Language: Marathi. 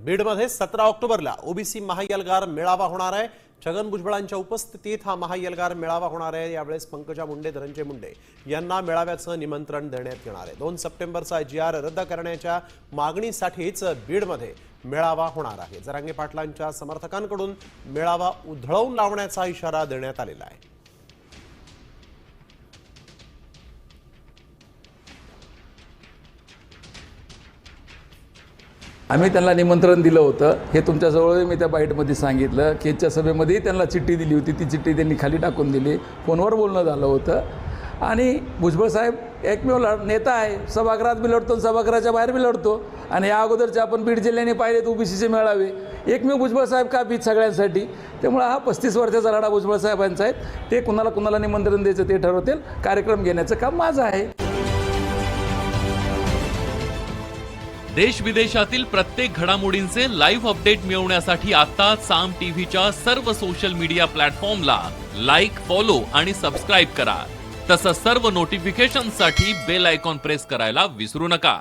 बीडमध्ये 17 ऑक्टोबरला ओबीसी महाएल्गार मेळावा होणार आहे। छगन भुजबळांच्या उपस्थितीत हा महाएल्गार मेळावा होणार आहे। यावेळेस पंकजा मुंडे, धनंजय मुंडे यांना मेळाव्याचं निमंत्रण देण्यात येणार आहे। 2 सप्टेंबरचा GR रद्द करण्याच्या मागणीसाठीच बीडमध्ये मेळावा होणार आहे। जरांगे पाटलांच्या समर्थकांकडून मेळावा उधळवून लावण्याचा इशारा देण्यात आलेला आहे। आम्ही त्यांना निमंत्रण दिलं होतं। हे तुमच्याजवळ मी त्या बाईटमध्ये सांगितलं की च्या सभेमध्ये त्यांना चिठ्ठी दिली होती। ती चिठ्ठी त्यांनी खाली टाकून दिली। फोनवर बोलणं झालं होतं आणि भुजबळ साहेब एकमेव नेता आहे। सभागृहात बी लढतो, सभागृहाच्या बाहेर बी लढतो आणि या अगोदरचे आपण बीड जिल्ह्याने पाहिलेत ओबीसीचे मेळावे। एकमेव भुजबळ साहेब का बीत सगळ्यांसाठी। त्यामुळे हा 35 वर्षाचा लढा भुजबळ साहेबांचा आहे। ते कुणाला निमंत्रण द्यायचं ते ठरवतील। कार्यक्रम घेण्याचं काम माझं आहे। देश विदेशातील प्रत्येक घडामोडींचे लाईव्ह अपडेट मिळवण्यासाठी आता साम टीव्हीच्या सर्व सोशल मीडिया प्लॅटफॉर्मला लाईक, फॉलो आणि सबस्क्राईब करा। तसंच सर्व नोटिफिकेशनसाठी बेल आयकॉन प्रेस करायला विसरू नका।